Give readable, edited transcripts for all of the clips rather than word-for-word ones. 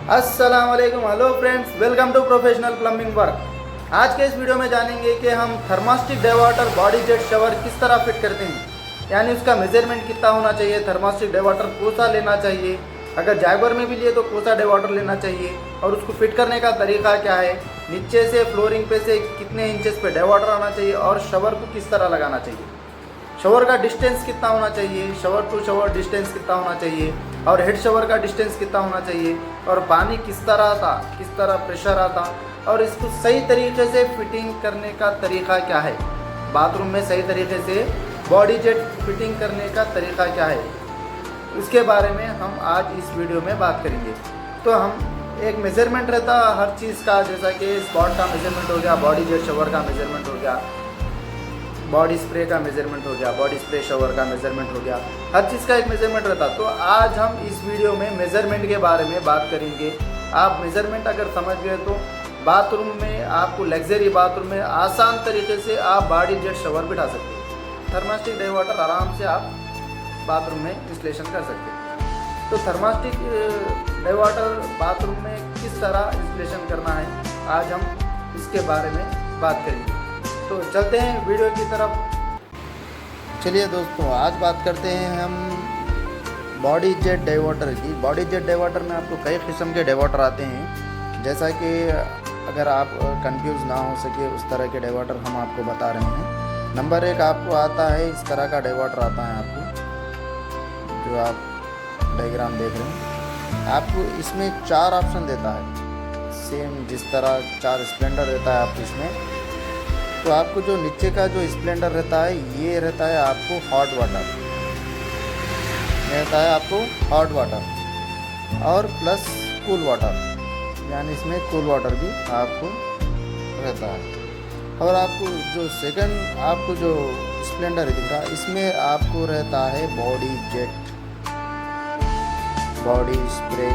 अस्सलाम वालेकुम, hello friends, welcome to professional plumbing work. आज के इस वीडियो में जानेंगे कि हम thermostatic diverter body jet shower किस तरह फिट करते हैं, यानी उसका मेजरमेंट कितना होना चाहिए, थर्मास्टिक डाइवर्टर कौन सा लेना चाहिए, अगर जागवर में भी लिए तो कौन सा डाइवर्टर लेना चाहिए और उसको फिट करने का तरीका क्या है, नीचे से फ्लोरिंग पे से कितने इंचेस पे डाइवर्टर आना चाहिए और शवर को किस तरह लगाना चाहिए, शवर का डिस्टेंस कितना होना चाहिए, शवर टू शवर डिस्टेंस कितना होना चाहिए और हेड शवर का डिस्टेंस कितना होना चाहिए और पानी किस तरह आता, किस तरह प्रेशर आता और इसको सही तरीके से फिटिंग करने का तरीका क्या है, बाथरूम में सही तरीके से बॉडी जेट फिटिंग करने का तरीका क्या है, इसके बारे में हम आज इस वीडियो में बात करेंगे। तो हम एक मेज़रमेंट रहता हर चीज़ का, जैसा कि स्पॉट का मेज़रमेंट हो गया, बॉडी जेट शवर का मेज़रमेंट हो गया, बॉडी स्प्रे का मेज़रमेंट हो गया, बॉडी स्प्रे शवर का मेज़रमेंट हो गया, हर चीज़ का एक मेज़रमेंट रहता। तो आज हम इस वीडियो में मेज़रमेंट के बारे में बात करेंगे। आप मेज़रमेंट अगर समझ गए तो बाथरूम में आपको लग्जरी बाथरूम में आसान तरीके से आप बॉडी जेट शवर बिठा सकते हैं। थर्मास्टिक डाइवर्टर आराम से आप बाथरूम में इंस्टॉलेशन कर सकते हैं। तो थर्मास्टिक डाइवर्टर बाथरूम में किस तरह इंस्टॉलेशन करना है, आज हम इसके बारे में बात करेंगे। तो चलते हैं वीडियो की तरफ। चलिए दोस्तों, आज बात करते हैं हम बॉडी जेट डाइवर्टर की। बॉडी जेट डाइवर्टर में आपको कई किस्म के डाइवर्टर आते हैं, जैसा कि अगर आप कंफ्यूज ना हो सके उस तरह के डाइवर्टर हम आपको बता रहे हैं। नंबर 1 आपको आता है, इस तरह का डाइवर्टर आता है आपको, जो आप डायग्राम देख रहे हैं। आपको इसमें 4 ऑप्शन देता है, सेम जिस तरह 4 स्प्लेंडर देता है आपको इसमें। तो आपको जो नीचे का जो स्प्लेंडर रहता है, ये रहता है आपको हॉट वाटर, ये रहता है आपको हॉट वाटर और प्लस कूल वाटर, यानी इसमें कूल वाटर भी आपको रहता है। और आपको जो सेकंड आपको जो स्प्लेंडर दिख रहा है, इसमें आपको रहता है बॉडी जेट, बॉडी स्प्रे,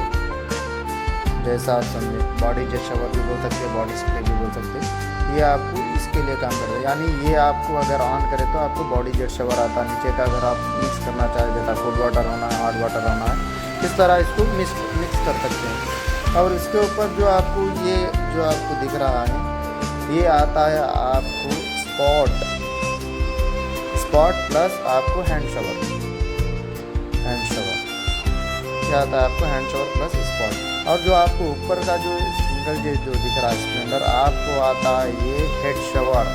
जैसा समझे, बॉडी जेट शवर भी बोल सकते, बॉडी स्प्रे भी बोल सकते। ये आपको इसके लिए काम करता है, यानी ये आपको अगर ऑन करे तो आपको बॉडी जेट शवर आता है। नीचे का अगर आप मिक्स करना चाहे, जैसा कोल्ड वाटर होना है, हॉट वाटर होना है, इस तरह इसको मिक्स कर सकते हैं। और इसके ऊपर जो आपको ये जो आपको दिख रहा है, ये आता है आपको स्पॉट प्लस आपको हैंड शवर क्या आता है आपको, हैंड शवर प्लस स्पॉट। और जो आपको ऊपर का जो सिंगल जो दिख रहा है स्प्लेंडर, आपको आता है ये हेड शवर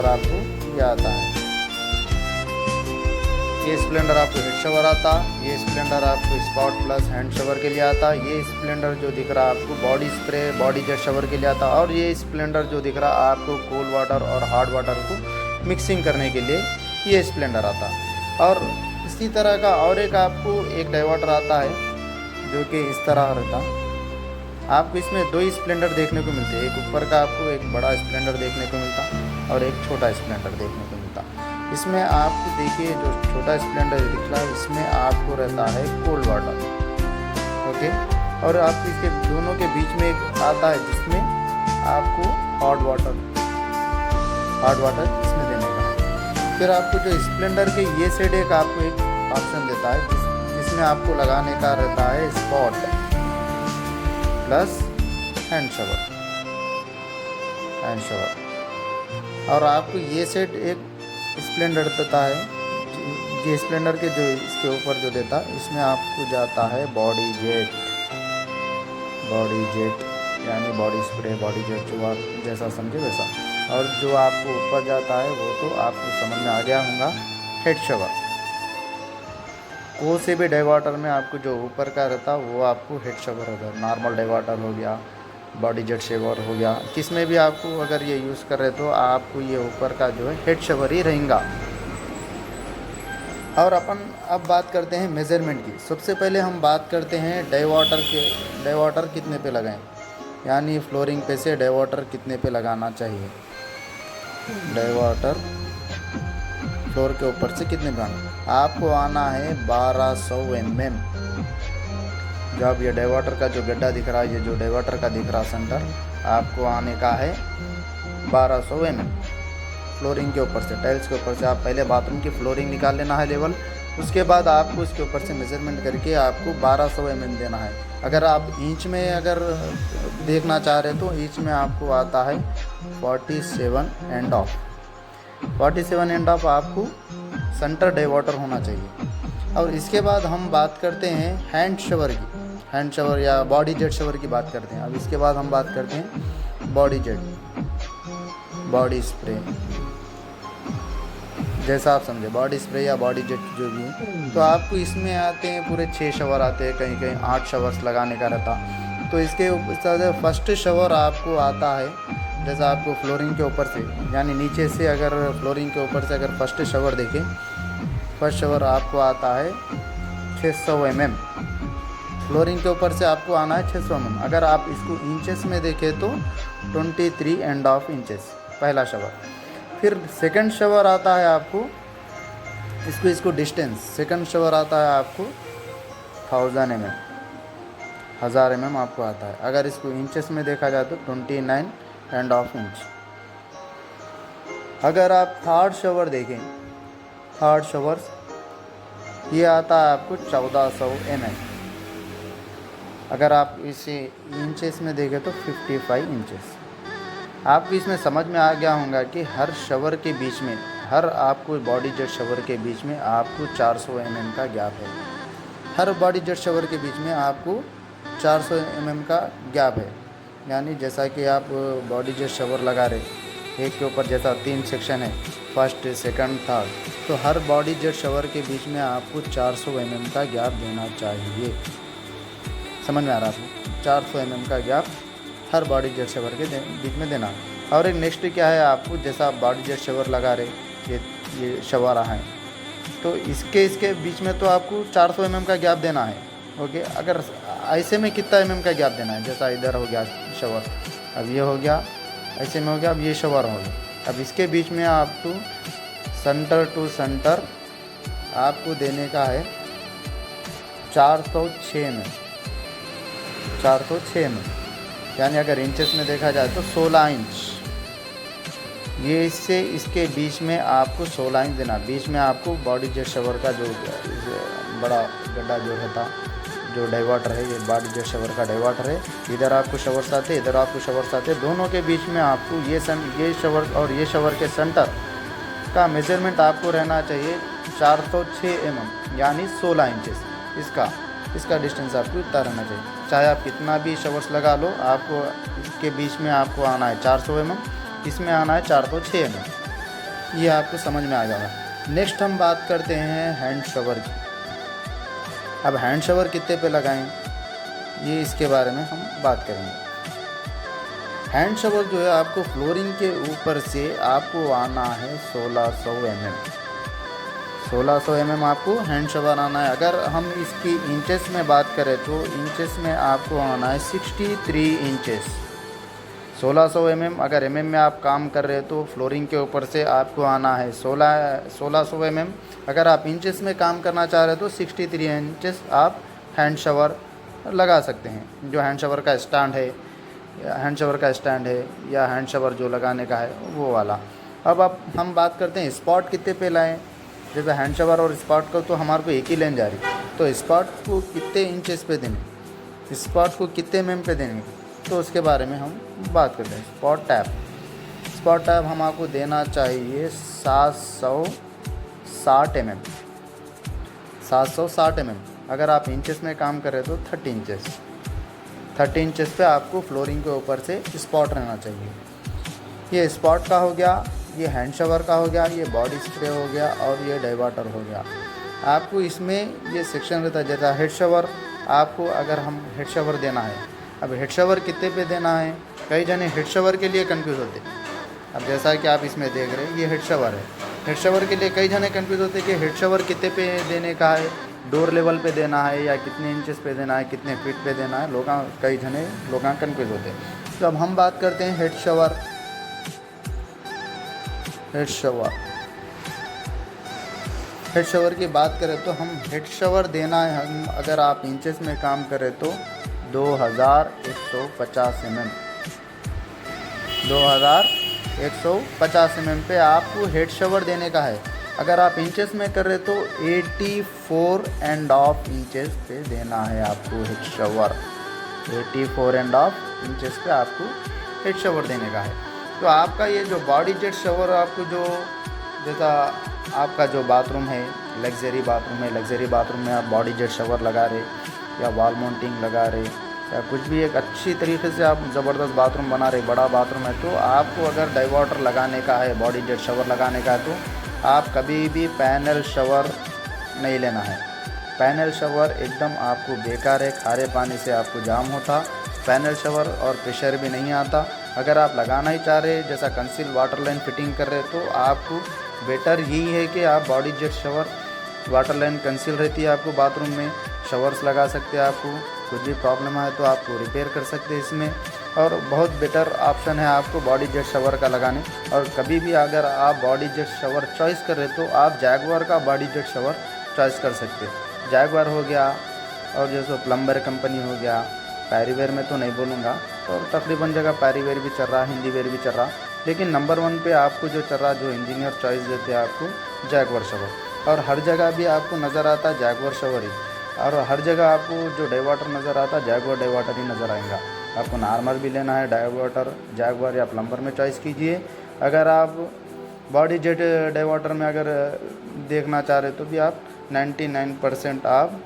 आपको ये आता है। ये स्प्लेंडर आपको हेड शवर आता, ये स्प्लेंडर आपको स्पॉट प्लस हैंड शवर के लिए आता, ये स्प्लेंडर जो दिख रहा है आपको body spray body jet shower के लिए आता, और ये स्प्लेंडर जो दिख रहा है आपको कोल्ड वाटर और हॉट वाटर को मिक्सिंग करने के लिए ये स्प्लेंडर आता। और इसी तरह का और एक आपको एक डाइवर्टर आता है जो कि इस तरह रहता। आपको इसमें 2 स्प्लेंडर देखने को मिलते हैं, एक ऊपर का आपको एक बड़ा स्प्लेंडर देखने को मिलता और एक छोटा स्प्लेंडर देखने को मिलता। इसमें आपको देखिए जो छोटा स्प्लेंडर दिख रहा है, इसमें आपको रहता है कोल्ड वाटर, ओके। और आपको इसके दोनों के बीच में एक आता है जिसमें आपको हॉट वाटर इसमें देने का। फिर आपको जो स्प्लेंडर के ये साइड एक आपको एक ऑप्शन देता है जिसमें आपको लगाने का रहता है स्पॉट प्लस हैंड शवर। और आपको ये सेट एक स्प्लेंडर देता है, ये स्प्लेंडर के जो इसके ऊपर जो देता है, इसमें आपको जाता है बॉडी जेट यानी बॉडी स्प्रे बॉडी जेट, जो आप जैसा समझे वैसा। और जो आपको ऊपर जाता है वो तो आपको समझ में आ गया होगा, हेड शवर। कोई से भी डाइवर्टर में आपको जो ऊपर का रहता है वो आपको हेड शवर होगा, नॉर्मल डाइवर्टर हो गया, बॉडी जेट शवर हो गया, किसमें भी आपको अगर ये यूज़ कर रहे तो आपको ये ऊपर का जो है हेड शवर ही रहेगा। और अपन अब बात करते हैं मेज़रमेंट की। सबसे पहले हम बात करते हैं डाइवर्टर कितने पे लगाएं, यानी फ्लोरिंग पे से डाइवर्टर कितने पे लगाना चाहिए, डाइवर्टर फ्लोर के ऊपर से कितने पे आना। आपको आना है 1200 mm। जब ये डाइवर्टर का जो गड्ढा दिख रहा है, ये जो डाइवर्टर का दिख रहा सेंटर, आपको आने का है 1200 mm फ्लोरिंग के ऊपर से, टाइल्स के ऊपर से। आप पहले बाथरूम की फ्लोरिंग निकाल लेना है लेवल, उसके बाद आपको इसके ऊपर से मेज़रमेंट करके आपको 1200 mm देना है। अगर आप इंच में अगर देखना चाह रहे तो इंच में आपको आता है 47.5। 47.5 आपको सेंटर डाइवर्टर होना चाहिए। और इसके बाद हम बात करते हैं हैंड शवर की, हैंड शवर या बॉडी जेट शवर की बात करते हैं। अब इसके बाद हम बात करते हैं बॉडी जेट, बॉडी स्प्रे, जैसा आप समझे बॉडी स्प्रे या बॉडी जेट जो भी है। तो आपको इसमें आते हैं पूरे 6 शवर आते हैं, कहीं कहीं 8 शवर्स लगाने का रहता। तो इसके ऊपर फर्स्ट शवर आपको आता है, जैसा आपको फ्लोरिंग के ऊपर से यानी नीचे से अगर फ्लोरिंग के ऊपर से अगर फर्स्ट शवर देखें, फर्स्ट शवर आपको आता है 600 mm। फ्लोरिंग के ऊपर से आपको आना है 600 mm। अगर आप इसको इंचेस में देखें तो 23.5 इंचेस पहला शवर। फिर सेकंड शवर आता है आपको, इसको डिस्टेंस, सेकंड शवर आता है आपको 1000 mm, 1000 mm आपको आता है। अगर इसको इंचेस में देखा जाए तो 29.5 इंच। अगर आप थर्ड शवर देखें, थर्ड शवर ये आता है आपको 1400 mm। अगर आप इसे इंचेस में देखें तो 55 इंचेस। आपको इसमें समझ में आ गया होगा कि हर शवर के बीच में, हर आपको बॉडी जेट शवर के बीच में आपको 400 mm का गैप है। हर बॉडी जेट शवर के बीच में आपको 400 mm का गैप है। यानी जैसा कि आप बॉडी जेट शवर लगा रहे, एक के ऊपर जैसा 3 सेक्शन है, फर्स्ट सेकंड थर्ड, तो हर बॉडी जेट शवर के बीच में आपको 400 mm का गैप देना चाहिए। समझ में आ रहा है आपको? 400 mm का गैप हर बॉडी जेट शवर के बीच में देना। और एक नेक्स्ट क्या है, आपको जैसा आप बॉडी जेट शवर लगा रहे, ये शवर है, तो इसके बीच में तो आपको 400 mm का गैप देना है। ओके, अगर ऐसे में कितना mm का गैप देना है, जैसा इधर हो गया शवर, अब ये हो गया, ऐसे में हो गया, अब ये शवर हो गया। अब इसके बीच में आपको सेंटर टू सेंटर आपको देने का है 406 mm, 406 mm। यानी अगर इंचेस में देखा जाए तो 16 इंच। ये इससे इसके बीच में आपको 16 इंच देना। बीच में आपको बॉडी जेट शवर का जो बड़ा गड्ढा जो रहता, जो डाइवर्टर है, ये बॉडी जेट शवर का डाइवर्टर है। इधर आपको शवर्स आते, इधर आपको शवर्स आते, दोनों के बीच में आपको ये शवर और ये शवर के सेंटर का मेजरमेंट आपको रहना चाहिए 406 mm यानी 16 इंचेस। इसका डिस्टेंस आपको इतना रहना चाहिए। चाहे आप कितना भी शवर्स लगा लो, आपको इसके बीच में आपको आना है 400 mm, इसमें आना है 406 mm। ये आपको समझ में आ जाएगा। नेक्स्ट हम बात करते हैं हैंड शवर की। अब हैंड शवर कितने पे लगाएं, ये इसके बारे में हम बात करेंगे। हैंड शवर जो है आपको फ्लोरिंग के ऊपर से आपको आना है 1600 mm। 1600 mm आपको हैंड शवर आना है। अगर हम इसकी इंचेस में बात करें तो इंचेस में आपको आना है 63 इंचेस। 1600 mm। अगर mm में आप काम कर रहे हो तो फ्लोरिंग के ऊपर से आपको आना है 1600 mm। अगर आप इंचेस में काम करना चाह रहे हो तो 63 इंचेस आप हैंड शवर लगा सकते हैं। जो हैंड शवर का स्टैंड है, हैंड शवर का स्टैंड है या हैंड शवर जो लगाने का है वो वाला। अब हम बात करते हैं स्पॉट कितने पे लाएँ। जैसे हैंड शवर और स्पॉट का तो हमारे को एक ही लेन जा रही, तो स्पॉट को कितने इंचेस पे देंगे, स्पॉट को कितने mm पे देंगे, तो उसके बारे में हम बात करते हैं। स्पॉट टैप हम आपको देना चाहिए 760 mm, 760 mm। अगर आप इंचेस में काम कर रहे हो तो 30 इंचेस पे आपको फ्लोरिंग के ऊपर से स्पॉट रहना चाहिए। ये स्पॉट का हो गया, ये हैंड शवर का हो गया, ये बॉडी स्प्रे हो गया और ये डाइवर्टर हो गया। आपको इसमें ये सेक्शन रहता है। जैसा हेड शवर, आपको अगर हम हेड शवर देना है, अब हेड शवर कितने पे देना है, कई जने हेड शवर के लिए कंफ्यूज होते हैं। अब जैसा कि आप इसमें देख रहे हैं ये हेड शवर है, हेड शवर के लिए कई जने कंफ्यूज होते हैं कि हेड शवर कितने पे देने का है, डोर लेवल पे देना है या कितने इंचेस पे देना है, कितने फीट पे देना है, कई जने लोग कंफ्यूज होते हैं। तो अब हम बात करते हैं हेड शवर की बात करें तो हम हेड शवर देना है, हम अगर आप इंचेस में काम करें तो 2150 mm, 2150 mm पे आपको हेड शवर देने का है। अगर आप इंचेस में कर रहे तो 84.5 इंचेस पे देना है आपको हेड शॉवर। 84.5 इंचेस पे आपको हेड शॉवर देने का है। तो आपका ये जो बॉडी जेट शॉवर आपको जो जैसा आपका जो बाथरूम है लग्जरी बाथरूम है, लग्जरी बाथरूम में आप बॉडी जेट शॉवर लगा रहे या वॉल माउंटिंग लगा रहे या कुछ भी एक अच्छी तरीके से आप ज़बरदस्त बाथरूम बना रहे, बड़ा बाथरूम है, तो आपको अगर डाइवर्टर लगाने का है, बॉडी जेट शॉवर लगाने का है, तो आप कभी भी पैनल शॉवर नहीं लेना है। पैनल शॉवर एकदम आपको बेकार है, खारे पानी से आपको जाम होता पैनल शॉवर और प्रेशर भी नहीं आता। अगर आप लगाना ही चाह रहे जैसा कंसील वाटर लाइन फिटिंग कर रहे तो आपको बेटर यही है कि आप body jet shower, water line conceal रहती है आपको बाथरूम में, शॉवर्स लगा सकते हैं। आपको कुछ भी प्रॉब्लम है तो आपको रिपेयर कर सकते हैं इसमें, और बहुत बेटर ऑप्शन है आपको बॉडी जेट शॉवर का लगाने। और कभी भी अगर आप बॉडी जेट शॉवर चॉइस कर रहे तो आप जैगवार का बॉडी जेट शॉवर चॉइस कर सकते हैं। जैगवार हो गया और जैसे प्लम्बर कंपनी हो गया, पैरीवेयर में तो नहीं बोलूँगा, तो तकरीबन जगह पैरीवेयर भी चल रहा, हिंदी वेयर भी चल रहा, लेकिन नंबर 1 पे आपको जो चल रहा, जो इंजीनियर चॉइस देते हैं आपको जैगवार शॉवर। और हर जगह भी आपको नज़र आता जैगवार शॉवर ही, और हर जगह आपको जो डाइवर्टर नज़र आता जैगवार डाइवर्टर ही नज़र आएगा। आपको नॉर्मल भी लेना है डाइवर्टर, जैगवार या प्लम्बर में चॉइस कीजिए। अगर आप बॉडी जेट डाइवर्टर में अगर देखना चाह रहे तो भी आप 99% आप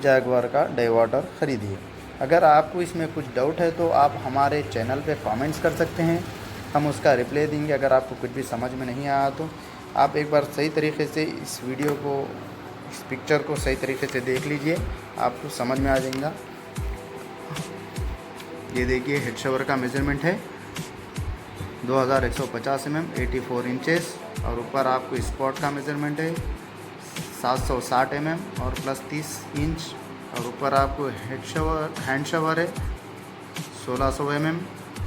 जैगवार का डाइवर्टर ख़रीदिए। अगर आपको इसमें कुछ डाउट है तो आप हमारे चैनल पे कमेंट्स कर सकते हैं, हम उसका रिप्लाई देंगे। अगर आपको कुछ भी समझ में नहीं आया तो आप एक बार सही तरीके से इस वीडियो को, इस पिक्चर को सही तरीके से देख लीजिए, आपको समझ में आ जाएगा। ये देखिए हेड शॉवर का मेज़रमेंट है 2150 mm 84 इंचेस, और ऊपर आपको स्पॉट का मेज़रमेंट है 760 mm और प्लस 30 इंच, और ऊपर आपको हैंड शॉवर है 1600 mm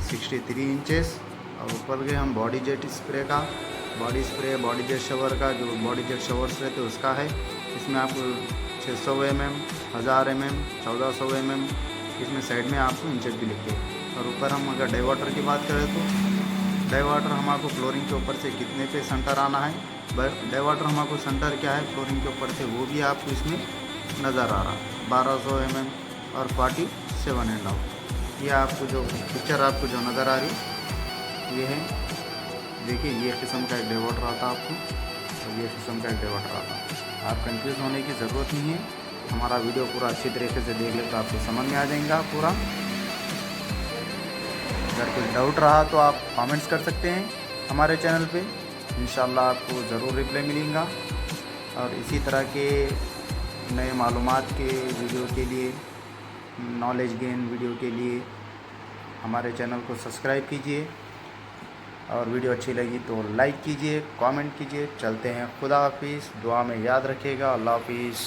63 इंचेस, और ऊपर के हम बॉडी जेट स्प्रे का, body spray body jet shower का जो बॉडी जेट शॉवर्स रहते हैं उसका है। इसमें आपको 600 mm 1000 mm 1400 mm इसमें साइड में आपको इंचेस भी लिखते हैं। और ऊपर हम अगर डाइवर्टर की बात करें तो डाइवर्टर हमको फ्लोरिंग के ऊपर से कितने पे सेंटर आना है, डाइवर्टर हमको सेंटर क्या है फ्लोरिंग के ऊपर से वो भी आपको इसमें नज़र आ रहा, 1200 mm और 47.5। ये आपको जो पिक्चर आपको जो नज़र आ रही ये है, देखिए ये किस्म का एक डाइवर्टर आता आपको, और ये किस्म का एक डाइवर्टर आता। आप कंफ्यूज होने की ज़रूरत नहीं है, हमारा वीडियो पूरा अच्छी तरीके से देख ले तो आपको समझ में आ जाएगा पूरा। अगर कोई डाउट रहा तो आप कमेंट्स कर सकते हैं हमारे चैनल पे, इंशाल्लाह आपको ज़रूर रिप्लाई मिलेगा। और इसी तरह के नए मालूमात के वीडियो के लिए, नॉलेज गेन वीडियो के लिए हमारे चैनल को सब्सक्राइब कीजिए, और वीडियो अच्छी लगी तो लाइक कीजिए, कमेंट कीजिए। चलते हैं, खुदा हाफिज़, दुआ में याद रखिएगा, अल्लाह हाफिज़।